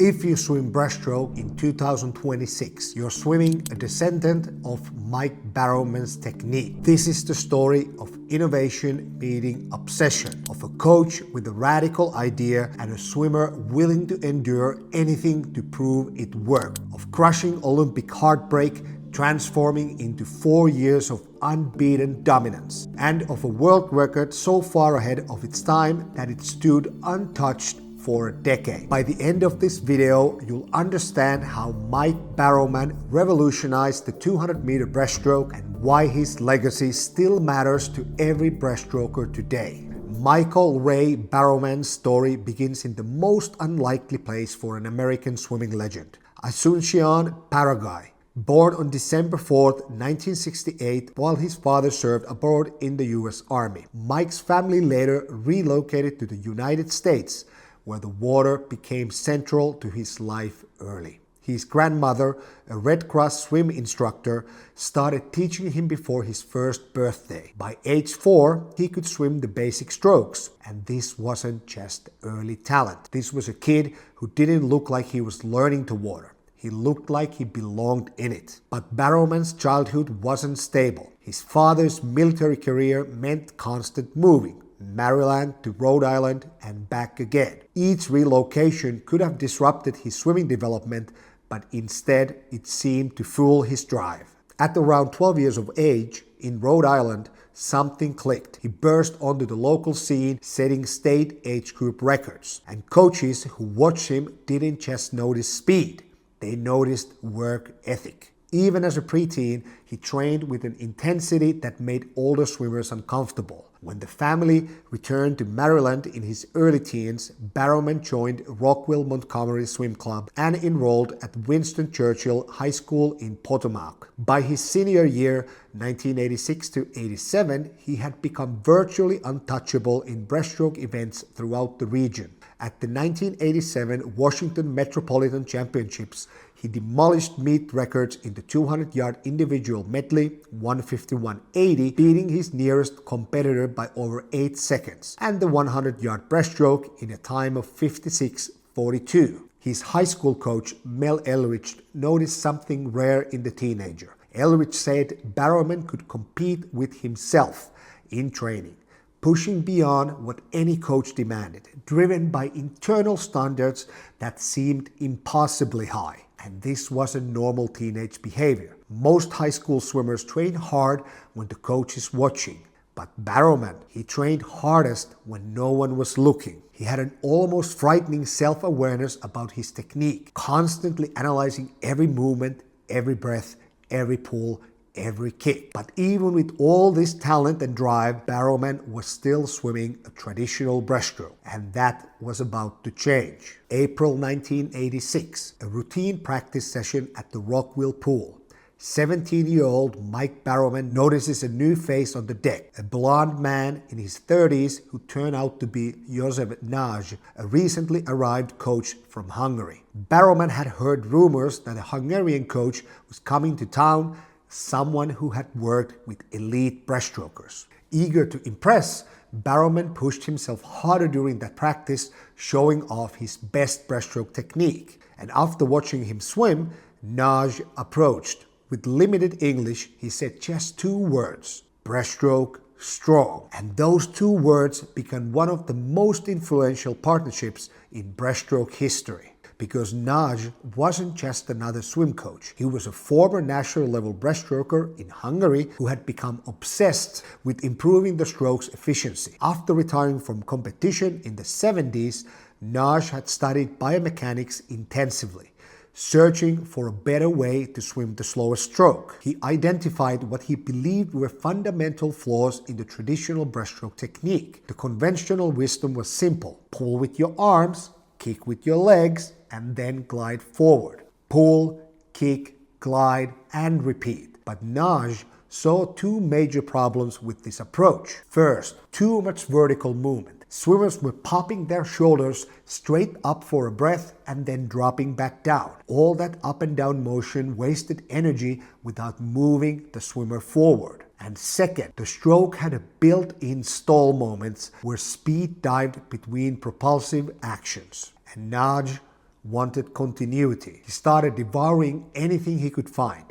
If you swim breaststroke in 2026, you're swimming a descendant of Mike Barrowman's technique. This is the story of innovation meeting obsession, of a coach with a radical idea and a swimmer willing to endure anything to prove it worked, of crushing Olympic heartbreak, transforming into 4 years of unbeaten dominance, and of a world record so far ahead of its time that it stood untouched for a decade. By the end of this video, you'll understand how Mike Barrowman revolutionized the 200-meter breaststroke and why his legacy still matters to every breaststroker today. Michael Ray Barrowman's story begins in the most unlikely place for an American swimming legend, Asunción, Paraguay. Born on December 4, 1968, while his father served abroad in the US Army. Mike's family later relocated to the United States, where the water became central to his life early. His grandmother, a Red Cross swim instructor, started teaching him before his first birthday. By age 4, he could swim the basic strokes. And this wasn't just early talent. This was a kid who didn't look like he was learning the water. He looked like he belonged in it. But Barrowman's childhood wasn't stable. His father's military career meant constant moving. Maryland to Rhode Island and back again. Each relocation could have disrupted his swimming development, but instead it seemed to fuel his drive. At around 12 years of age, in Rhode Island, something clicked. He burst onto the local scene, setting state age group records. And coaches who watched him didn't just notice speed, they noticed work ethic. Even as a preteen, he trained with an intensity that made older swimmers uncomfortable. When the family returned to Maryland in his early teens, Barrowman joined Rockwell Montgomery Swim Club and enrolled at Winston Churchill High School in Potomac. By his senior year, 1986 to 87, he had become virtually untouchable in breaststroke events throughout the region. At the 1987 Washington Metropolitan Championships, he demolished meet records in the 200-yard individual medley, 151.80, beating his nearest competitor by over 8 seconds, and the 100-yard breaststroke in a time of 56.42. His high school coach, Mel Elrich, noticed something rare in the teenager. Elrich said Barrowman could compete with himself in training, pushing beyond what any coach demanded, driven by internal standards that seemed impossibly high. And this wasn't normal teenage behavior. Most high school swimmers train hard when the coach is watching. But Barrowman, he trained hardest when no one was looking. He had an almost frightening self-awareness about his technique, constantly analyzing every movement, every breath, every pull, every kick. But even with all this talent and drive, Barrowman was still swimming a traditional breaststroke, and that was about to change. April 1986, a routine practice session at the Rockwell pool. 17-year-old Mike Barrowman notices a new face on the deck, a blond man in his 30s who turned out to be József Nagy, a recently arrived coach from Hungary. Barrowman had heard rumors that a Hungarian coach was coming to town, someone who had worked with elite breaststrokers. Eager to impress, Barrowman pushed himself harder during that practice, showing off his best breaststroke technique. And after watching him swim, Nagy approached. With limited English, he said just 2 words: breaststroke, strong. And those 2 words became one of the most influential partnerships in breaststroke history. Because Nagy wasn't just another swim coach. He was a former national level breaststroker in Hungary who had become obsessed with improving the stroke's efficiency. After retiring from competition in the 70s, Nagy had studied biomechanics intensively, searching for a better way to swim the slowest stroke. He identified what he believed were fundamental flaws in the traditional breaststroke technique. The conventional wisdom was simple: pull with your arms, kick with your legs, and then glide forward. Pull, kick, glide, and repeat. But Nagy saw 2 major problems with this approach. First, too much vertical movement. Swimmers were popping their shoulders straight up for a breath and then dropping back down. All that up and down motion wasted energy without moving the swimmer forward. And second, the stroke had a built-in stall moments where speed dived between propulsive actions. And Nagy wanted continuity. He started devouring anything he could find: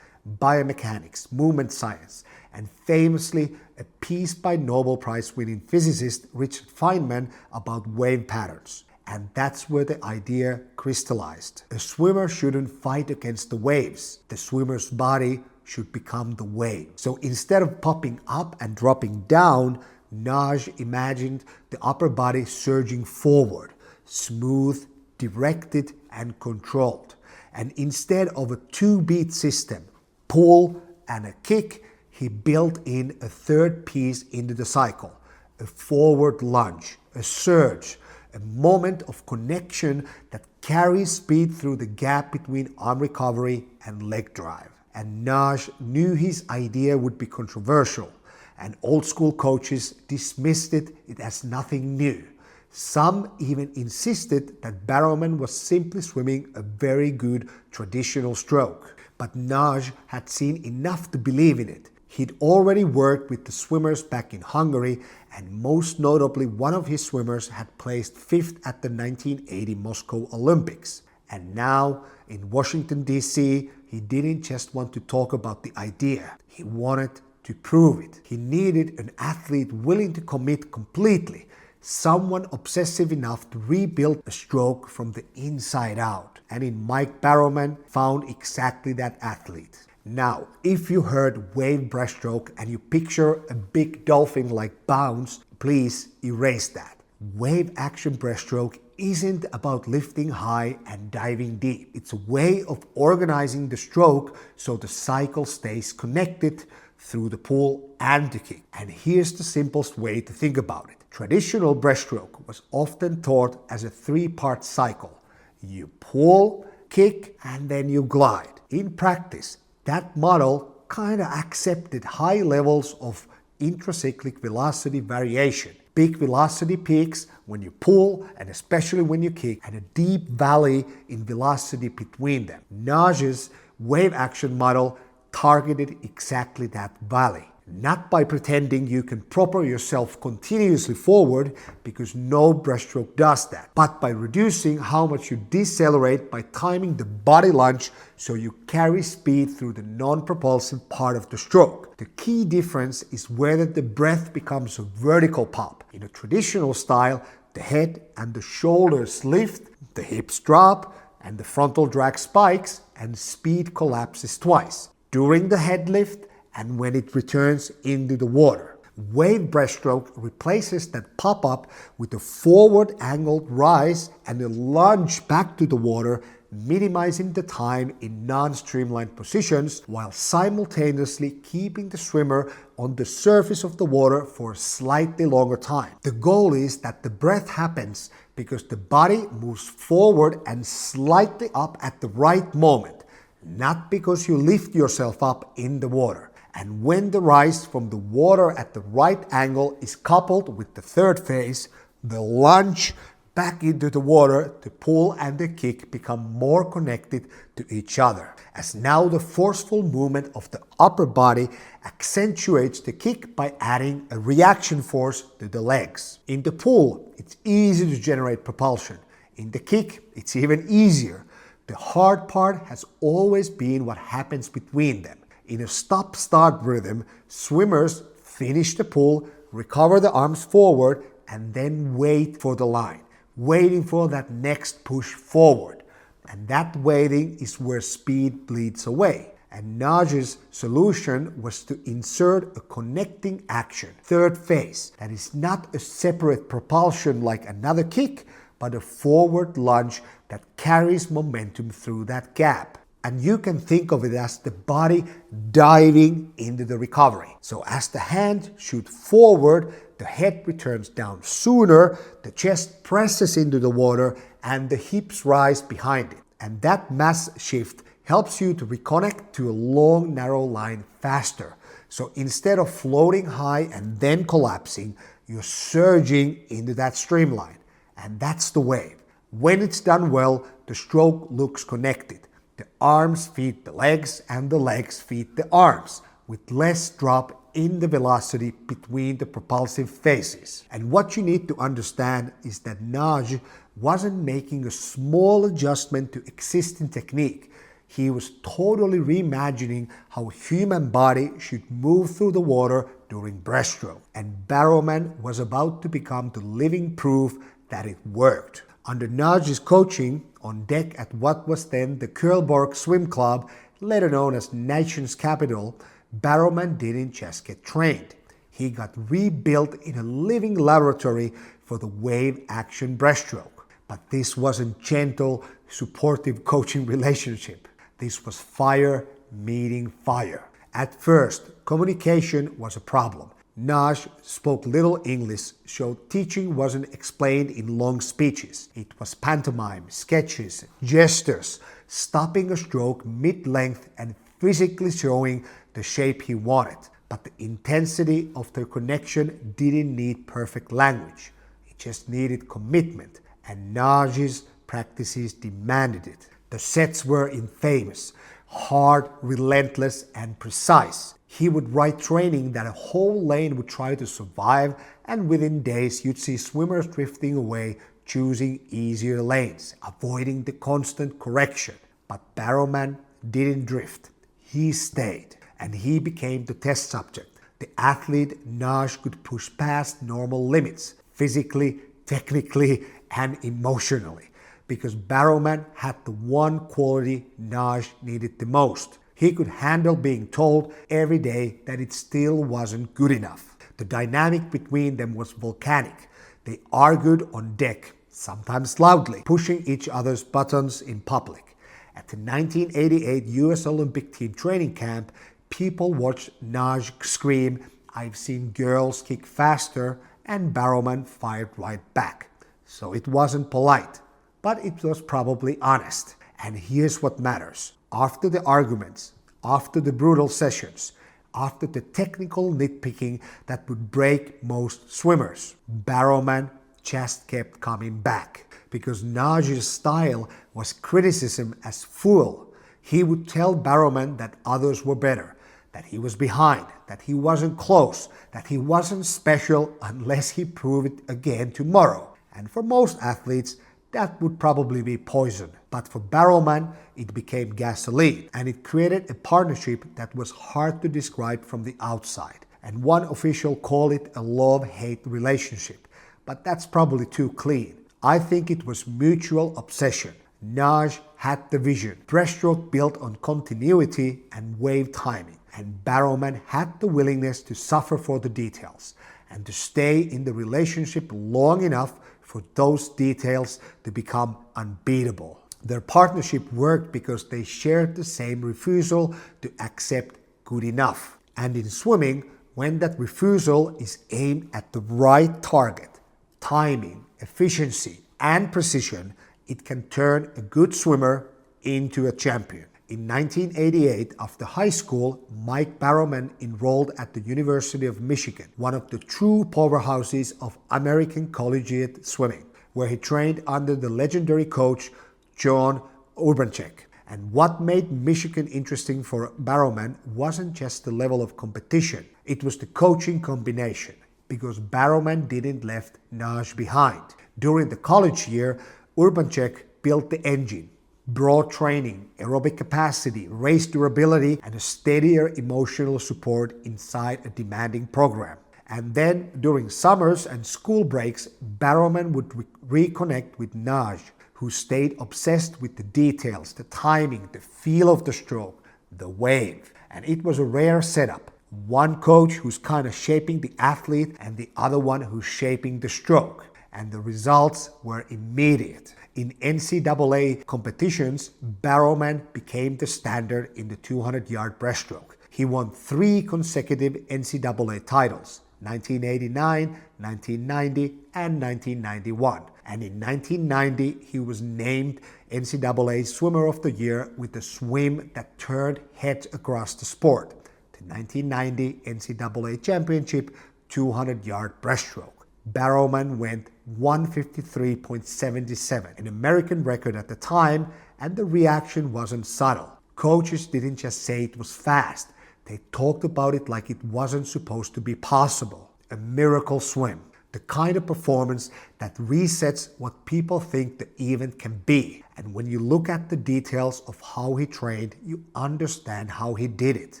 biomechanics, movement science, and famously a piece by Nobel Prize winning physicist Richard Feynman about wave patterns. And that's where the idea crystallized. A swimmer shouldn't fight against the waves. The swimmer's body should become the wave. So instead of popping up and dropping down, Nagy imagined the upper body surging forward, smooth, directed, and controlled. And instead of a two-beat system, pull and a kick, he built in a third piece into the cycle: a forward lunge, a surge, a moment of connection that carries speed through the gap between arm recovery and leg drive. And Nagy knew his idea would be controversial, and old school coaches dismissed it as nothing new. Some even insisted that Barrowman was simply swimming a very good traditional stroke. But Nagy had seen enough to believe in it. He'd already worked with the swimmers back in Hungary, and most notably one of his swimmers had placed 5th at the 1980 Moscow Olympics. And now, in Washington, D.C., he didn't just want to talk about the idea. He wanted to prove it. He needed an athlete willing to commit completely, someone obsessive enough to rebuild a stroke from the inside out. And in Mike Barrowman, found exactly that athlete. Now, if you heard wave breaststroke and you picture a big dolphin-like bounce, please erase that. Wave action breaststroke isn't about lifting high and diving deep. It's a way of organizing the stroke so the cycle stays connected through the pull and the kick. And here's the simplest way to think about it. Traditional breaststroke was often taught as a three-part cycle. You pull, kick, and then you glide. In practice, that model kind of accepted high levels of intracyclic velocity variation. Big velocity peaks when you pull and especially when you kick, and a deep valley in velocity between them. Nagy's wave action model targeted exactly that valley. Not by pretending you can propel yourself continuously forward, because no breaststroke does that, but by reducing how much you decelerate by timing the body lunge so you carry speed through the non-propulsive part of the stroke. The key difference is whether the breath becomes a vertical pop. In a traditional style, the head and the shoulders lift, the hips drop, and the frontal drag spikes, and speed collapses twice: during the head lift and when it returns into the water. Wave breaststroke replaces that pop-up with a forward angled rise and a lunge back to the water, minimizing the time in non-streamlined positions while simultaneously keeping the swimmer on the surface of the water for a slightly longer time. The goal is that the breath happens because the body moves forward and slightly up at the right moment, not because you lift yourself up in the water. And when the rise from the water at the right angle is coupled with the third phase, the lunge back into the water, the pull and the kick become more connected to each other, as now the forceful movement of the upper body accentuates the kick by adding a reaction force to the legs. In the pull, it's easy to generate propulsion. In the kick, it's even easier. The hard part has always been what happens between them. In a stop-start rhythm, swimmers finish the pull, recover the arms forward, and then wait for the line, waiting for that next push forward. And that waiting is where speed bleeds away. And Nagy's solution was to insert a connecting action, third phase, that is not a separate propulsion like another kick, but a forward lunge that carries momentum through that gap. And you can think of it as the body diving into the recovery. So as the hand shoots forward, the head returns down sooner, the chest presses into the water, and the hips rise behind it. And that mass shift helps you to reconnect to a long, narrow line faster. So instead of floating high and then collapsing, you're surging into that streamline. And that's the wave. When it's done well, the stroke looks connected. The arms feed the legs and the legs feed the arms, with less drop in the velocity between the propulsive phases. And what you need to understand is that Nagy wasn't making a small adjustment to existing technique. He was totally reimagining how a human body should move through the water during breaststroke. And Barrowman was about to become the living proof that it worked. Under Nagy's coaching, on deck at what was then the Kurlborg Swim Club, later known as Nation's Capital, Barrowman didn't just get trained. He got rebuilt in a living laboratory for the wave action breaststroke. But this wasn't gentle, supportive coaching relationship. This was fire meeting fire. At first, communication was a problem. Nagy spoke little English, so teaching wasn't explained in long speeches. It was pantomime, sketches, gestures, stopping a stroke mid-length and physically showing the shape he wanted. But the intensity of their connection didn't need perfect language. It just needed commitment, and Nagy's practices demanded it. The sets were infamous, hard, relentless, and precise. He would write training that a whole lane would try to survive, and within days you'd see swimmers drifting away, choosing easier lanes, avoiding the constant correction. But Barrowman didn't drift. He stayed, and he became the test subject, the athlete Nagy could push past normal limits, physically, technically, and emotionally. Because Barrowman had the one quality Nagy needed the most. He could handle being told every day that it still wasn't good enough. The dynamic between them was volcanic. They argued on deck, sometimes loudly, pushing each other's buttons in public. At the 1988 US Olympic team training camp, people watched Nagy scream, "I've seen girls kick faster," and Barrowman fired right back. So it wasn't polite, but it was probably honest. And here's what matters. After the arguments, after the brutal sessions, after the technical nitpicking that would break most swimmers, Barrowman just kept coming back. Because Nagy's style was criticism as fuel. He would tell Barrowman that others were better, that he was behind, that he wasn't close, that he wasn't special unless he proved it again tomorrow. And for most athletes, that would probably be poison. But for Barrowman, it became gasoline, and it created a partnership that was hard to describe from the outside. And one official called it a love-hate relationship, but that's probably too clean. I think it was mutual obsession. Nagy had the vision, breaststroke built on continuity and wave timing, and Barrowman had the willingness to suffer for the details and to stay in the relationship long enough for those details to become unbeatable. Their partnership worked because they shared the same refusal to accept good enough. And in swimming, when that refusal is aimed at the right target, timing, efficiency, and precision, it can turn a good swimmer into a champion. In 1988, after high school, Mike Barrowman enrolled at the University of Michigan, one of the true powerhouses of American collegiate swimming, where he trained under the legendary coach John Urbanchek. And what made Michigan interesting for Barrowman wasn't just the level of competition, it was the coaching combination, because Barrowman didn't left Nagy behind. During the college year, Urbanchek built the engine, broad training, aerobic capacity, race durability, and a steadier emotional support inside a demanding program. And then, during summers and school breaks, Barrowman would reconnect with Nagy, who stayed obsessed with the details, the timing, the feel of the stroke, the wave. And it was a rare setup. One coach who's kind of shaping the athlete and the other one who's shaping the stroke. And the results were immediate. In NCAA competitions, Barrowman became the standard in the 200-yard breaststroke. He won 3 consecutive NCAA titles, 1989, 1990, and 1991. And in 1990, he was named NCAA Swimmer of the Year with a swim that turned heads across the sport, the 1990 NCAA Championship 200-yard breaststroke. Barrowman went 153.77, an American record at the time, and the reaction wasn't subtle. Coaches didn't just say it was fast, They talked about it like it wasn't supposed to be possible. A miracle swim. The kind of performance that resets what people think the event can be. And when you look at the details of how he trained, you understand how he did it.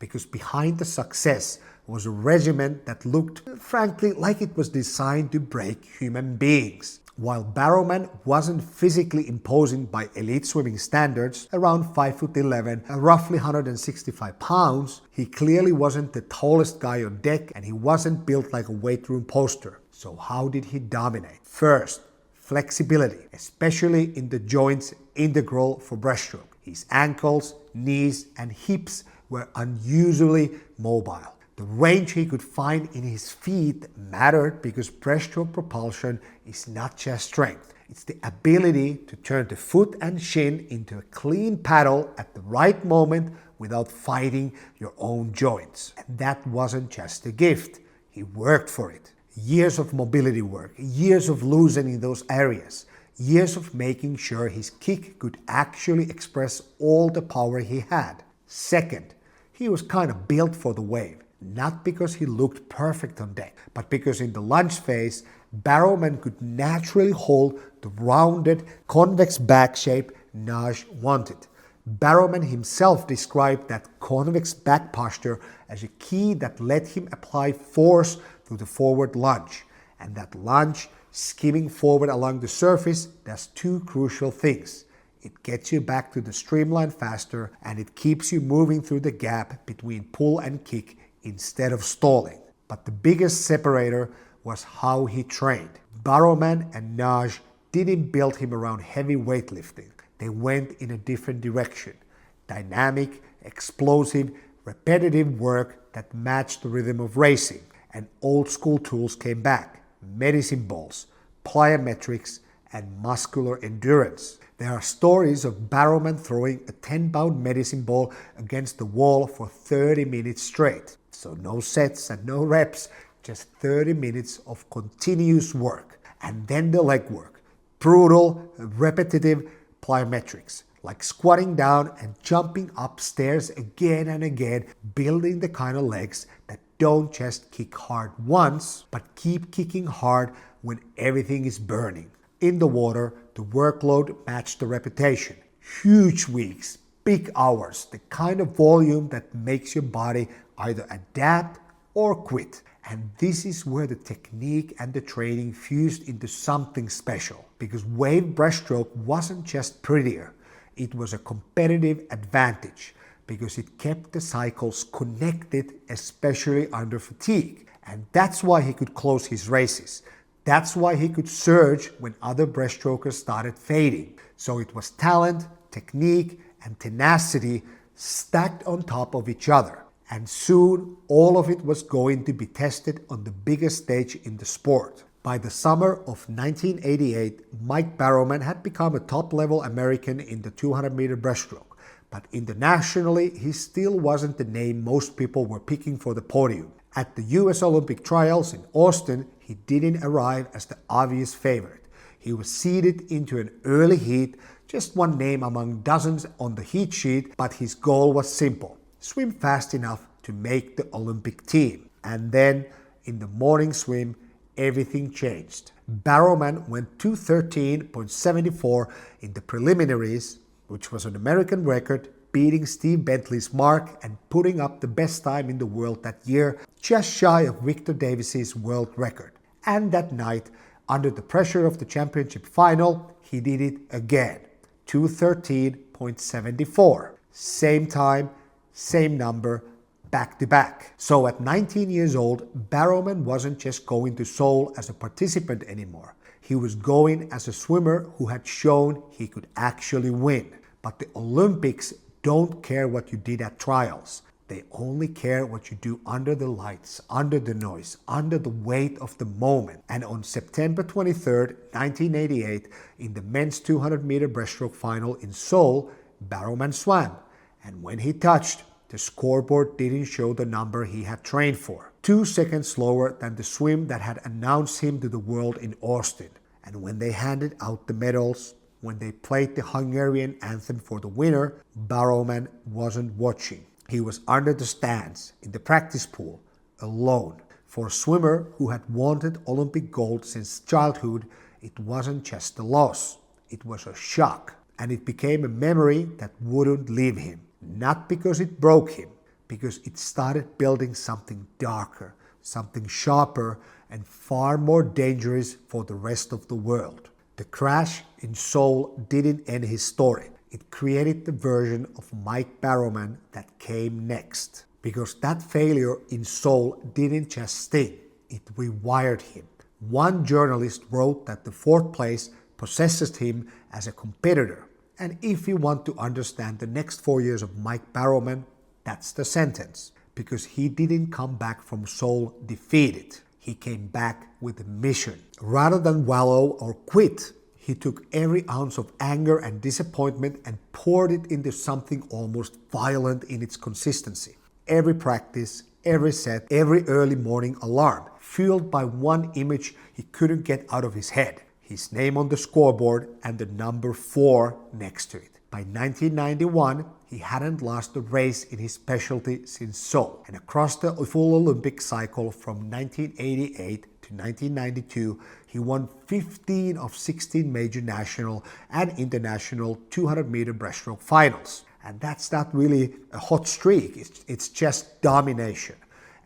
Because behind the success was a regimen that looked, frankly, like it was designed to break human beings. While Barrowman wasn't physically imposing by elite swimming standards, around 5'11", roughly 165 pounds, he clearly wasn't the tallest guy on deck and he wasn't built like a weight room poster. So how did he dominate? First, flexibility, especially in the joints integral for breaststroke. His ankles, knees, and hips were unusually mobile. The range he could find in his feet mattered because breaststroke propulsion is not just strength. It's the ability to turn the foot and shin into a clean paddle at the right moment without fighting your own joints. And that wasn't just a gift. He worked for it. Years of mobility work, years of loosening those areas, years of making sure his kick could actually express all the power he had. Second, he was kind of built for the wave. Not because he looked perfect on deck, but because in the lunge phase, Barrowman could naturally hold the rounded, convex back shape Nagy wanted. Barrowman himself described that convex back posture as a key that let him apply force through the forward lunge. And that lunge, skimming forward along the surface, does two crucial things. It gets you back to the streamline faster, and it keeps you moving through the gap between pull and kick instead of stalling. But the biggest separator was how he trained. Barrowman and Nagy didn't build him around heavy weightlifting. They went in a different direction. Dynamic, explosive, repetitive work that matched the rhythm of racing. And old school tools came back. Medicine balls, plyometrics, and muscular endurance. There are stories of Barrowman throwing a 10-pound medicine ball against the wall for 30 minutes straight. So no sets and no reps, just 30 minutes of continuous work. And then the leg work. Brutal, repetitive plyometrics, like squatting down and jumping upstairs again and again, building the kind of legs that don't just kick hard once, but keep kicking hard when everything is burning. In the water, the workload matched the repetition. Huge weeks, big hours, the kind of volume that makes your body either adapt or quit. And this is where the technique and the training fused into something special. Because wave breaststroke wasn't just prettier, it was a competitive advantage because it kept the cycles connected, especially under fatigue. And that's why he could close his races. That's why he could surge when other breaststrokers started fading. So it was talent, technique, and tenacity stacked on top of each other. And soon, all of it was going to be tested on the biggest stage in the sport. By the summer of 1988, Mike Barrowman had become a top-level American in the 200-meter breaststroke. But internationally, he still wasn't the name most people were picking for the podium. At the US Olympic trials in Austin, he didn't arrive as the obvious favorite. He was seeded into an early heat, just one name among dozens on the heat sheet, but his goal was simple: swim fast enough to make the Olympic team. And then, in the morning swim, everything changed. Barrowman went 2:13.74 in the preliminaries, which was an American record, beating Steve Bentley's mark and putting up the best time in the world that year, just shy of Victor Davis's world record. And that night, under the pressure of the championship final, he did it again. 2:13.74. Same time, same number, back to back. So at 19 years old, Barrowman wasn't just going to Seoul as a participant anymore. He was going as a swimmer who had shown he could actually win. But the Olympics don't care what you did at trials. They only care what you do under the lights, under the noise, under the weight of the moment. And on September 23rd, 1988, in the men's 200-meter breaststroke final in Seoul, Barrowman swam. And when he touched, the scoreboard didn't show the number he had trained for. 2 seconds slower than the swim that had announced him to the world in Austin. And when they handed out the medals, when they played the Hungarian anthem for the winner, Barrowman wasn't watching. He was under the stands, in the practice pool, alone. For a swimmer who had wanted Olympic gold since childhood, it wasn't just a loss, it was a shock. And it became a memory that wouldn't leave him. Not because it broke him, because it started building something darker, something sharper, and far more dangerous for the rest of the world. The crash in Seoul didn't end his story. It created the version of Mike Barrowman that came next. Because that failure in Seoul didn't just sting, it rewired him. One journalist wrote that the fourth place possessed him as a competitor. And if you want to understand the next 4 years of Mike Barrowman, that's the sentence. Because he didn't come back from Seoul defeated. He came back with a mission. Rather than wallow or quit, he took every ounce of anger and disappointment and poured it into something almost violent in its consistency. Every practice, every set, every early morning alarm, fueled by one image he couldn't get out of his head. His name on the scoreboard and the number 4 next to it. By 1991, he hadn't lost a race in his specialty since Seoul. And across the full Olympic cycle from 1988 to 1992, he won 15 of 16 major national and international 200-meter breaststroke finals. And that's not really a hot streak, it's just domination.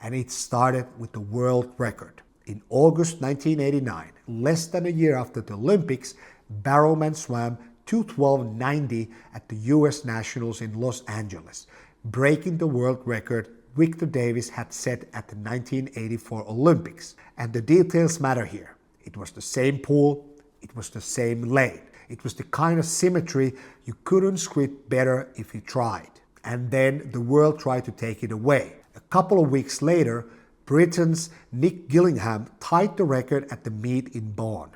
And it started with the world record. In August 1989, less than a year after the Olympics, Barrowman swam 2:12.90 at the US Nationals in Los Angeles, breaking the world record Victor Davis had set at the 1984 Olympics. And the details matter here. It was the same pool, it was the same lane. It was the kind of symmetry you couldn't script better if you tried. And then the world tried to take it away. A couple of weeks later, Britain's Nick Gillingham tied the record at the meet in Bonn.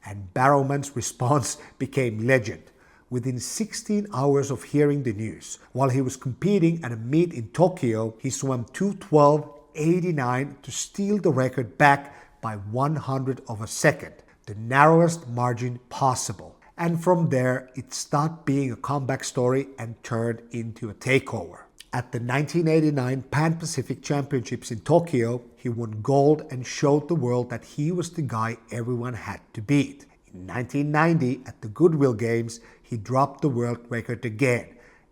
And Barrowman's response became legend. Within 16 hours of hearing the news, while he was competing at a meet in Tokyo, he swam 2:12.89 to steal the record back by 100 of a second, the narrowest margin possible. And from there, it stopped being a comeback story and turned into a takeover. At the 1989 Pan-Pacific Championships in Tokyo, he won gold and showed the world that he was the guy everyone had to beat. In 1990, at the Goodwill Games, he dropped the world record again,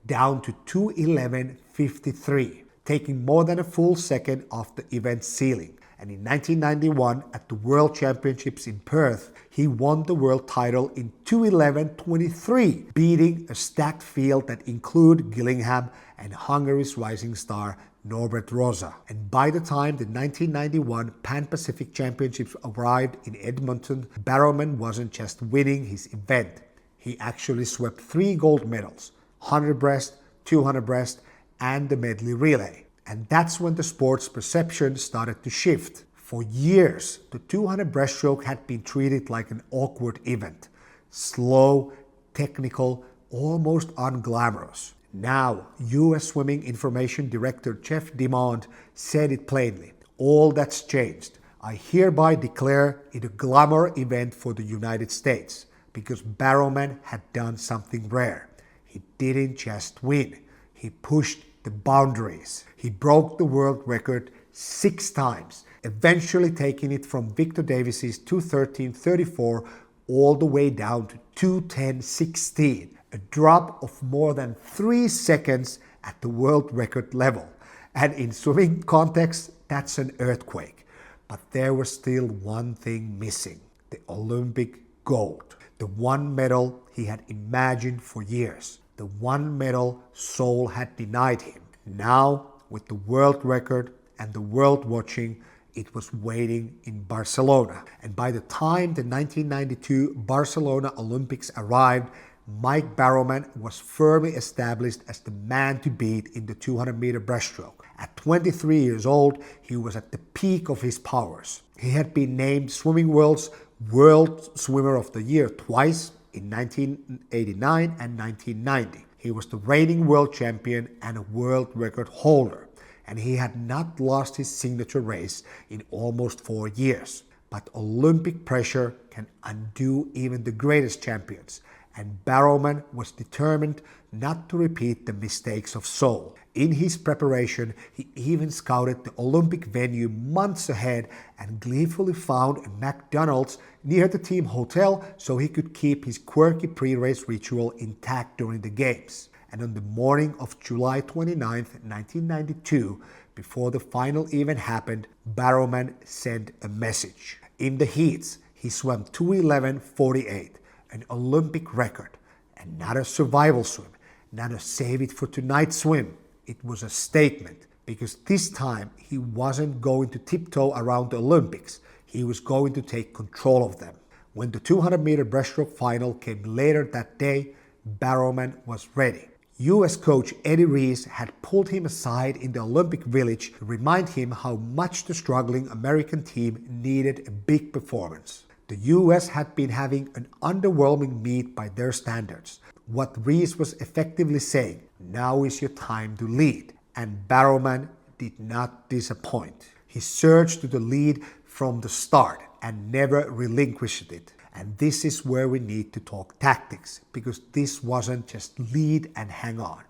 down to 2:11.53, taking more than a full second off the event ceiling. And in 1991, at the World Championships in Perth, he won the world title in 2:11.23, beating a stacked field that included Gillingham and Hungary's rising star Norbert Rosa. And by the time the 1991 Pan-Pacific Championships arrived in Edmonton, Barrowman wasn't just winning his event. He actually swept 3 gold medals, 100 breast, 200 breast, and the medley relay. And that's when the sport's perception started to shift. For years, the 200 breaststroke had been treated like an awkward event. Slow, technical, almost unglamorous. Now, US Swimming Information Director Jeff DeMond said it plainly. All that's changed. I hereby declare it a glamour event for the United States because Barrowman had done something rare. He didn't just win. He pushed the boundaries. He broke the world record 6 times, eventually taking it from Victor Davis's 2:13.34 all the way down to 2:10.16, a drop of more than 3 seconds at the world record level. And in swimming context, that's an earthquake. But there was still one thing missing, the Olympic gold, the one medal he had imagined for years. The one medal Seoul had denied him. Now, with the world record and the world watching, it was waiting in Barcelona. And by the time the 1992 Barcelona Olympics arrived, Mike Barrowman was firmly established as the man to beat in the 200-meter breaststroke. At 23 years old, he was at the peak of his powers. He had been named Swimming World's World Swimmer of the Year twice, in 1989 and 1990. He was the reigning world champion and a world record holder, and he had not lost his signature race in almost 4 years. But Olympic pressure can undo even the greatest champions, and Barrowman was determined not to repeat the mistakes of Seoul. In his preparation, he even scouted the Olympic venue months ahead and gleefully found a McDonald's near the team hotel so he could keep his quirky pre-race ritual intact during the games. And on the morning of July 29, 1992, before the final event happened, Barrowman sent a message. In the heats, he swam 2:11.48, an Olympic record, and not a survival swim, not a save it for tonight swim. It was a statement, because this time he wasn't going to tiptoe around the Olympics. He was going to take control of them. When the 200-meter breaststroke final came later that day, Barrowman was ready. US coach Eddie Reese had pulled him aside in the Olympic Village to remind him how much the struggling American team needed a big performance. The US had been having an underwhelming meet by their standards. What Reese was effectively saying, now is your time to lead. And Barrowman did not disappoint. He surged to the lead from the start and never relinquished it. And this is where we need to talk tactics, because this wasn't just lead and hang on.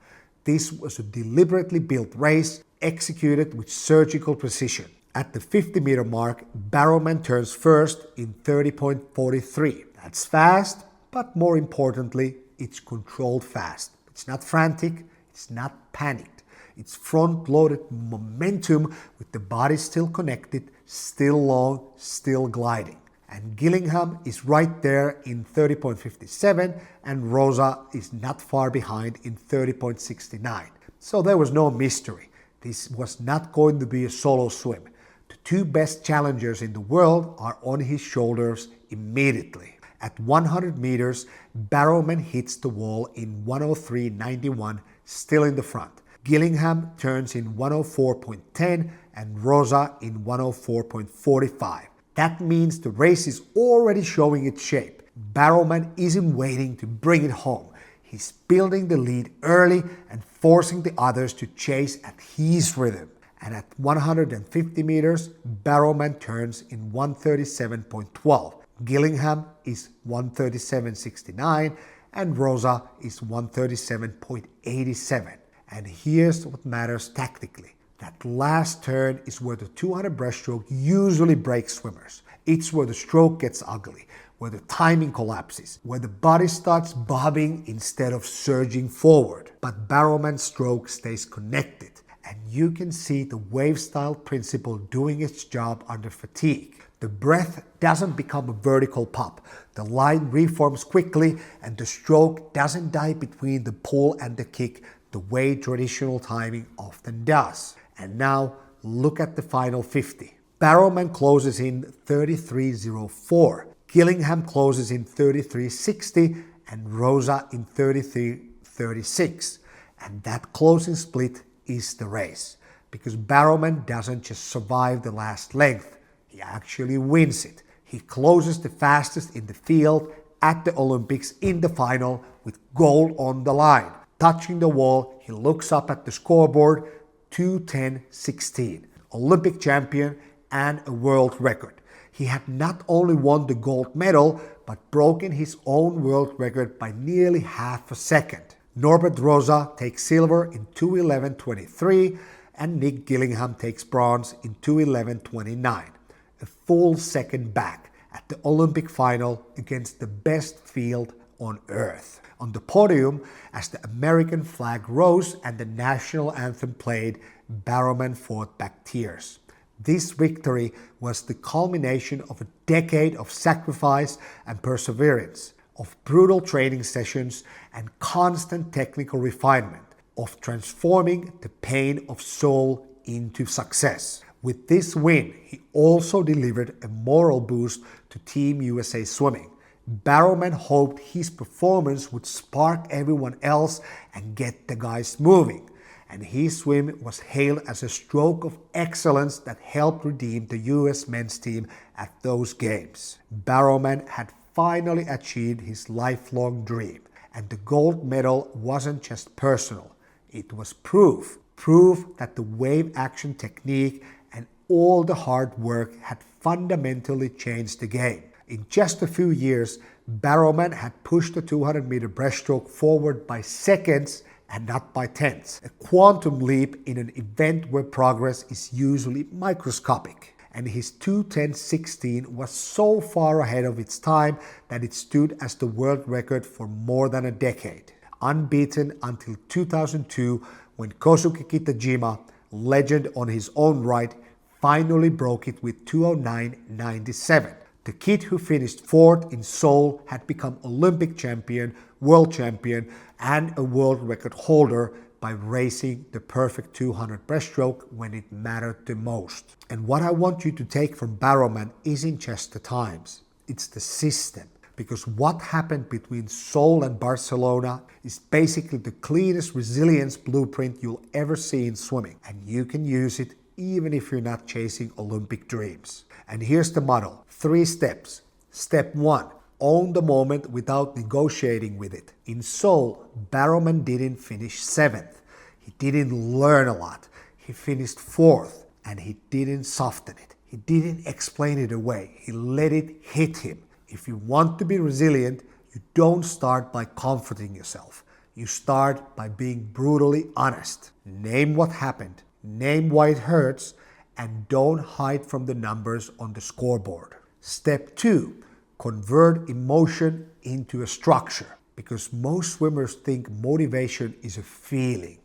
This was a deliberately built race executed with surgical precision. At the 50-meter mark, Barrowman turns first in 30.43. That's fast, but more importantly, it's controlled fast. It's not frantic, it's not panicked. It's front-loaded momentum with the body still connected, still long, still gliding. And Gillingham is right there in 30.57, and Rosa is not far behind in 30.69. So there was no mystery. This was not going to be a solo swim. The two best challengers in the world are on his shoulders immediately. At 100 meters, Barrowman hits the wall in 103.91, still in the front. Gillingham turns in 104.10 and Rosa in 104.45. That means the race is already showing its shape. Barrowman isn't waiting to bring it home. He's building the lead early and forcing the others to chase at his rhythm. And at 150 meters, Barrowman turns in 137.12. Gillingham is 137.69 and Rosa is 137.87. And here's what matters tactically. That last turn is where the 200 breaststroke usually breaks swimmers. It's where the stroke gets ugly, where the timing collapses, where the body starts bobbing instead of surging forward. But Barrowman's stroke stays connected, and you can see the wave-style principle doing its job under fatigue. The breath doesn't become a vertical pop. The line reforms quickly, and the stroke doesn't die between the pull and the kick the way traditional timing often does. And now, look at the final 50. Barrowman closes in 33.04. Gillingham closes in 33.60 and Rosa in 33.36. And that closing split is the race, because Barrowman doesn't just survive the last length, he actually wins it. He closes the fastest in the field at the Olympics in the final with gold on the line. Touching the wall, he looks up at the scoreboard, 2:10.16. Olympic champion and a world record. He had not only won the gold medal, but broken his own world record by nearly half a second. Norbert Rosa takes silver in 2:11.23 and Nick Gillingham takes bronze in 2:11.29. A full second back at the Olympic final against the best field on earth. On the podium, as the American flag rose and the national anthem played, Barrowman fought back tears. This victory was the culmination of a decade of sacrifice and perseverance, of brutal training sessions and constant technical refinement, of transforming the pain of Seoul into success. With this win, he also delivered a moral boost to Team USA Swimming. Barrowman hoped his performance would spark everyone else and get the guys moving, and his swim was hailed as a stroke of excellence that helped redeem the US men's team at those games. Barrowman had finally achieved his lifelong dream, and the gold medal wasn't just personal, it was proof that the wave action technique and all the hard work had fundamentally changed the game. In just a few years, Barrowman had pushed the 200-meter breaststroke forward by seconds and not by tenths. A quantum leap in an event where progress is usually microscopic. And his 2:10.16 was so far ahead of its time that it stood as the world record for more than a decade, unbeaten until 2002 when Kosuke Kitajima, legend on his own right, finally broke it with 2:09.97. The kid who finished fourth in Seoul had become Olympic champion, world champion, and a world record holder by racing the perfect 200 breaststroke when it mattered the most. And what I want you to take from Barrowman isn't just the times, it's the system. Because what happened between Seoul and Barcelona is basically the cleanest resilience blueprint you'll ever see in swimming. And you can use it even if you're not chasing Olympic dreams. And here's the model. 3 steps. Step 1. Own the moment without negotiating with it. In Seoul, Barrowman didn't finish 7th. He didn't learn a lot. He finished 4th, and he didn't soften it. He didn't explain it away. He let it hit him. If you want to be resilient, you don't start by comforting yourself. You start by being brutally honest. Name what happened, name why it hurts, and don't hide from the numbers on the scoreboard. Step 2, convert emotion into a structure. Because most swimmers think motivation is a feeling,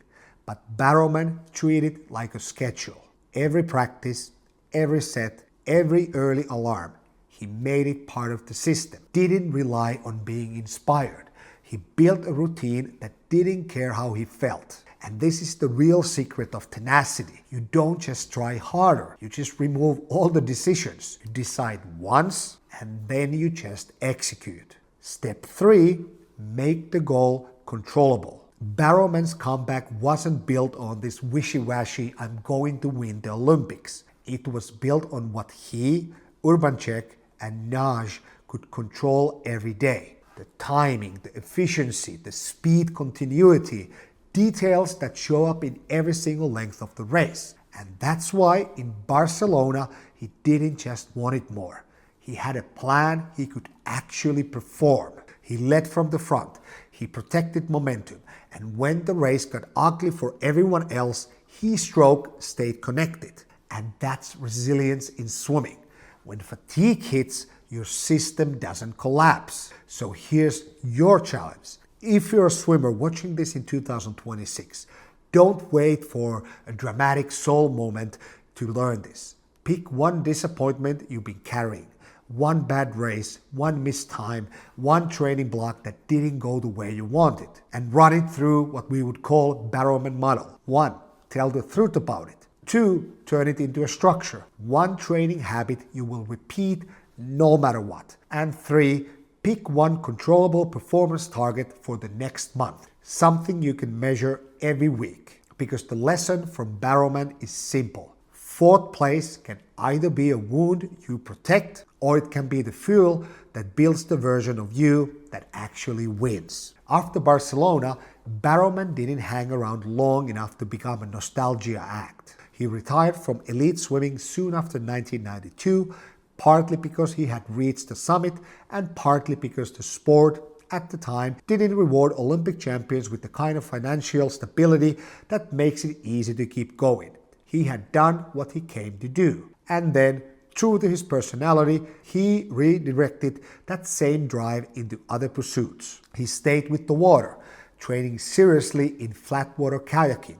but Barrowman treated it like a schedule. Every practice, every set, every early alarm, he made it part of the system. Didn't rely on being inspired. He built a routine that didn't care how he felt. And this is the real secret of tenacity. You don't just try harder. You just remove all the decisions. You decide once and then you just execute. Step 3, make the goal controllable. Barrowman's comeback wasn't built on this wishy-washy, I'm going to win the Olympics. It was built on what he, Urbanchek, and Nagy could control every day. The timing, the efficiency, the speed continuity, details that show up in every single length of the race. And that's why in Barcelona, he didn't just want it more. He had a plan he could actually perform. He led from the front. He protected momentum. And when the race got ugly for everyone else, his stroke stayed connected. And that's resilience in swimming. When fatigue hits, your system doesn't collapse. So here's your challenge. If you're a swimmer watching this in 2026, don't wait for a dramatic soul moment to learn this. Pick one disappointment you've been carrying, one bad race, one missed time, one training block that didn't go the way you wanted, and run it through what we would call Barrowman model. 1, tell the truth about it. 2, turn it into a structure. 1 training habit you will repeat no matter what. And 3, pick one controllable performance target for the next month, something you can measure every week. Because the lesson from Barrowman is simple. 4th place can either be a wound you protect, or it can be the fuel that builds the version of you that actually wins. After Barcelona, Barrowman didn't hang around long enough to become a nostalgia act. He retired from elite swimming soon after 1992, partly because he had reached the summit and partly because the sport at the time didn't reward Olympic champions with the kind of financial stability that makes it easy to keep going. He had done what he came to do. And then, true to his personality, he redirected that same drive into other pursuits. He stayed with the water, training seriously in flatwater kayaking,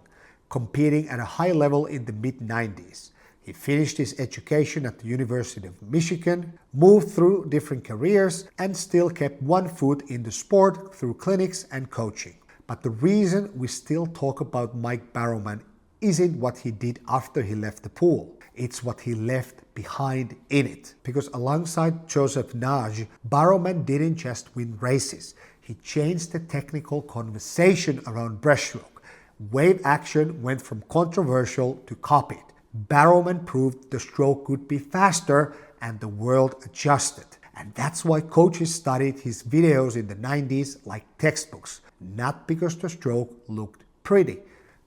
competing at a high level in the mid-90s. He finished his education at the University of Michigan, moved through different careers, and still kept one foot in the sport through clinics and coaching. But the reason we still talk about Mike Barrowman isn't what he did after he left the pool. It's what he left behind in it. Because alongside József Nagy, Barrowman didn't just win races. He changed the technical conversation around breaststroke. Wave action went from controversial to copied. Barrowman proved the stroke could be faster and the world adjusted. And that's why coaches studied his videos in the 90s like textbooks. Not because the stroke looked pretty,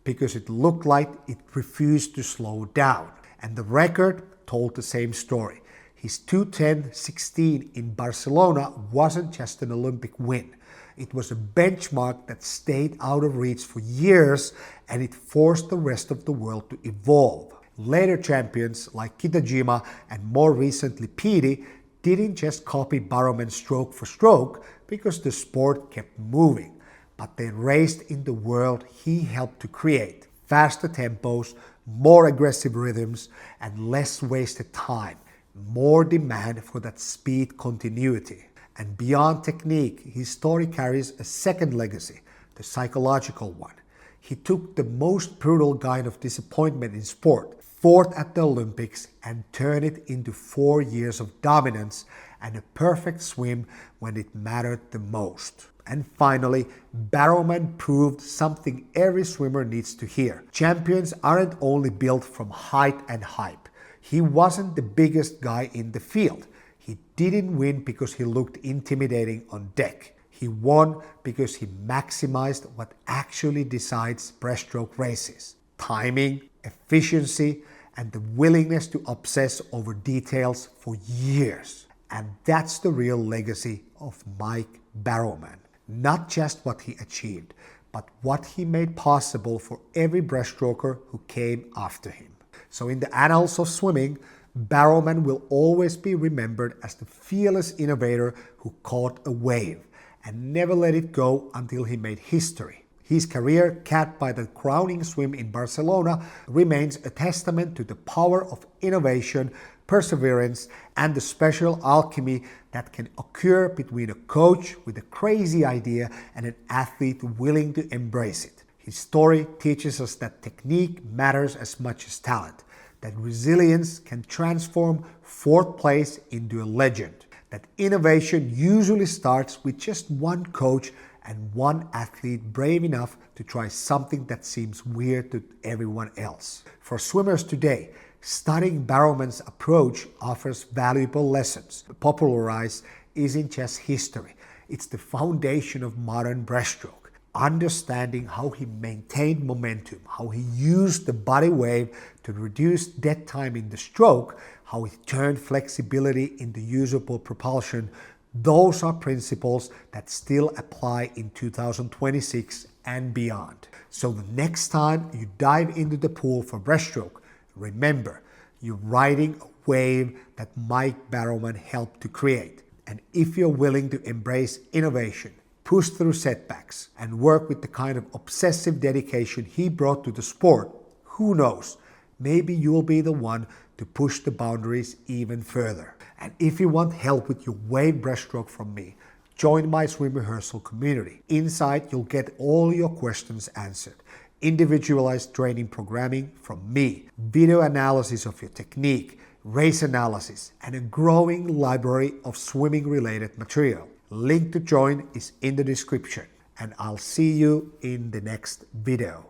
because it looked like it refused to slow down. And the record told the same story. His 2:10.16 in Barcelona wasn't just an Olympic win. It was a benchmark that stayed out of reach for years, and it forced the rest of the world to evolve. Later champions like Kitajima and more recently Petey didn't just copy Barrowman stroke for stroke because the sport kept moving, but they raced in the world he helped to create. Faster tempos, more aggressive rhythms, and less wasted time. More demand for that speed continuity. And beyond technique, his story carries a second legacy, the psychological one. He took the most brutal kind of disappointment in sport, fourth at the Olympics, and turned it into 4 years of dominance and a perfect swim when it mattered the most. And finally, Barrowman proved something every swimmer needs to hear. Champions aren't only built from height and hype. He wasn't the biggest guy in the field. He didn't win because he looked intimidating on deck. He won because he maximized what actually decides breaststroke races. Timing, efficiency, and the willingness to obsess over details for years. And that's the real legacy of Mike Barrowman. Not just what he achieved, but what he made possible for every breaststroker who came after him. So in the annals of swimming, Barrowman will always be remembered as the fearless innovator who caught a wave and never let it go until he made history. His career, capped by the crowning swim in Barcelona, remains a testament to the power of innovation, perseverance, and the special alchemy that can occur between a coach with a crazy idea and an athlete willing to embrace it. His story teaches us that technique matters as much as talent, that resilience can transform fourth place into a legend, that innovation usually starts with just one coach and one athlete brave enough to try something that seems weird to everyone else. For swimmers today, studying Barrowman's approach offers valuable lessons. Popularized isn't just history, it's the foundation of modern breaststroke. Understanding how he maintained momentum, how he used the body wave to reduce dead time in the stroke, how he turned flexibility into usable propulsion, those are principles that still apply in 2026 and beyond. So the next time you dive into the pool for breaststroke, remember, you're riding a wave that Mike Barrowman helped to create. And if you're willing to embrace innovation, push through setbacks, and work with the kind of obsessive dedication he brought to the sport, who knows, maybe you'll be the one to push the boundaries even further. And if you want help with your wave breaststroke from me, join my swim rehearsal community. Inside, you'll get all your questions answered. Individualized training programming from me, video analysis of your technique, race analysis, and a growing library of swimming-related material. Link to join is in the description, and I'll see you in the next video.